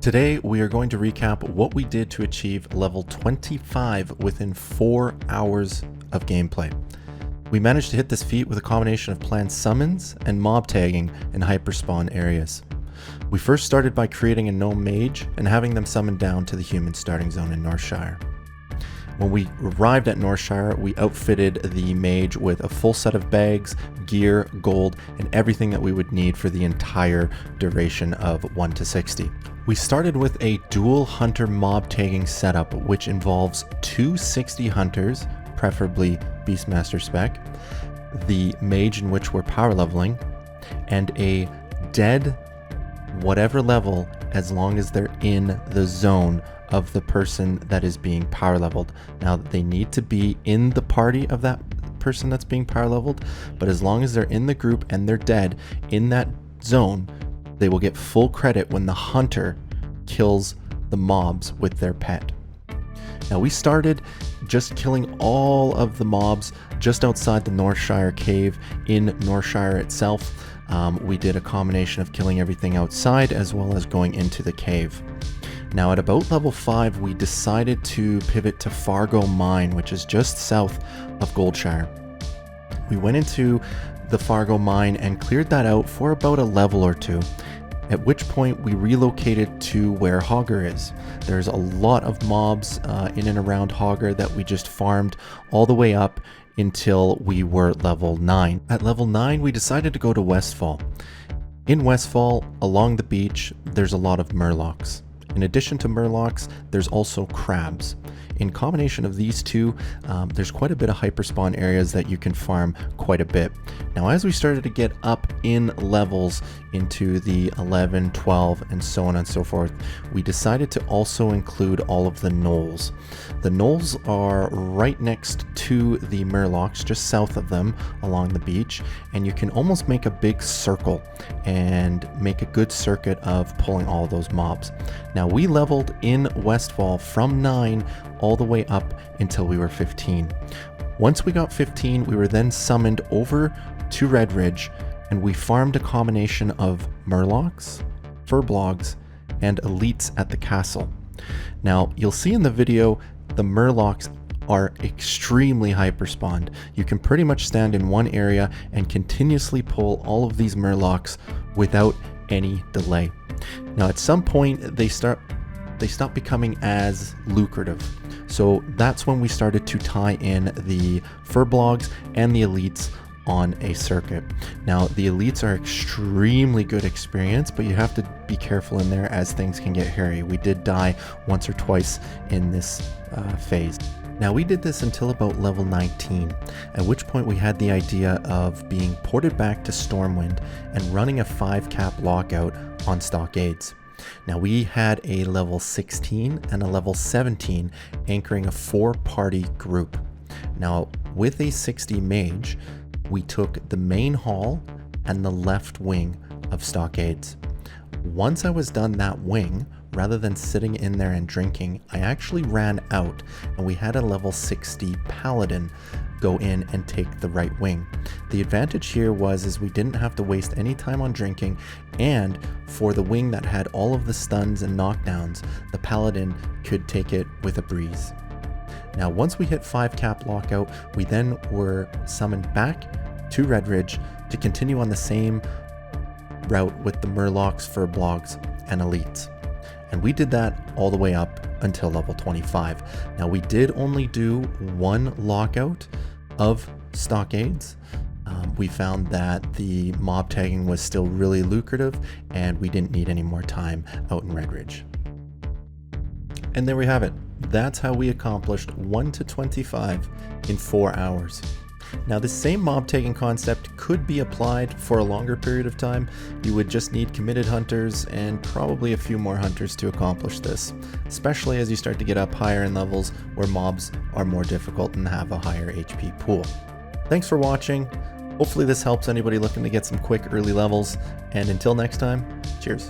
Today, we are going to recap what we did to achieve level 25 within 4 hours of gameplay. We managed to hit this feat with a combination of planned summons and mob tagging in hyperspawn areas. We first started by creating a gnome mage and having them summoned down to the human starting zone in Northshire. When we arrived at Northshire, we outfitted the mage with a full set of bags, gear, gold, and everything that we would need for the entire duration of 1 to 60. We started with a dual hunter mob tagging setup, which involves 2 60 hunters, preferably Beastmaster spec, the mage in which we're power leveling, and a dead whatever level as long as they're in the zone of the person that is being power leveled. Now, they need to be in the party of that person that's being power leveled, but as long as they're in the group and they're dead in that zone, they will get full credit when the hunter kills the mobs with their pet. Now, we started just killing all of the mobs just outside the Northshire cave in Northshire itself. We did a combination of killing everything outside as well as going into the cave. Now, at about level 5, we decided to pivot to Fargo Mine, which is just south of Goldshire. We went into the Fargo Mine and cleared that out for about a level or two, at which point we relocated to where Hogger is. There's a lot of mobs in and around Hogger that we just farmed all the way up until we were level 9. At level 9, we decided to go to Westfall. In Westfall, along the beach, there's a lot of murlocs. In addition to murlocs, there's also crabs. In combination of these two, there's quite a bit of hyperspawn areas that you can farm quite a bit. Now, as we started to get up in levels into the 11, 12, and so on and so forth, we decided to also include all of the knolls. The knolls are right next to the murlocs, just south of them along the beach, and you can almost make a big circle and make a good circuit of pulling all of those mobs. Now, we leveled in Westfall from 9 all the way up until we were 15. Once we got 15, we were then summoned over to Red Ridge, and we farmed a combination of murlocs, furblogs, and elites at the castle. Now, you'll see in the video, the murlocs are extremely hyperspawned. You can pretty much stand in one area and continuously pull all of these murlocs without any delay. Now, at some point, they stop becoming as lucrative. So that's when we started to tie in the furblogs and the elites on a circuit. Now, the elites are extremely good experience, but you have to be careful in there as things can get hairy. We did die once or twice in this phase. Now, we did this until about level 19, at which point we had the idea of being ported back to Stormwind and running a 5-cap lockout on stockades. Now, we had a level 16 and a level 17 anchoring a 4-party group. Now, with a 60 mage, we took the main hall and the left wing of stockades. Once I was done that wing, rather than sitting in there and drinking, I actually ran out and we had a level 60 paladin go in and take the right wing. The advantage here was we didn't have to waste any time on drinking, and for the wing that had all of the stuns and knockdowns, the paladin could take it with a breeze. Now, once we hit 5-cap lockout, we then were summoned back to Red Ridge to continue on the same route with the murlocs, furblogs, and elites. And we did that all the way up until level 25. Now, we did only do 1 lockout of stockades. We found that the mob tagging was still really lucrative and we didn't need any more time out in Red Ridge. And there we have it. That's how we accomplished 1 to 25 in 4 hours. Now, the same mob tagging concept could be applied for a longer period of time. You would just need committed hunters and probably a few more hunters to accomplish this, especially as you start to get up higher in levels where mobs are more difficult and have a higher HP pool. Thanks for watching. Hopefully this helps anybody looking to get some quick early levels, and until next time, cheers.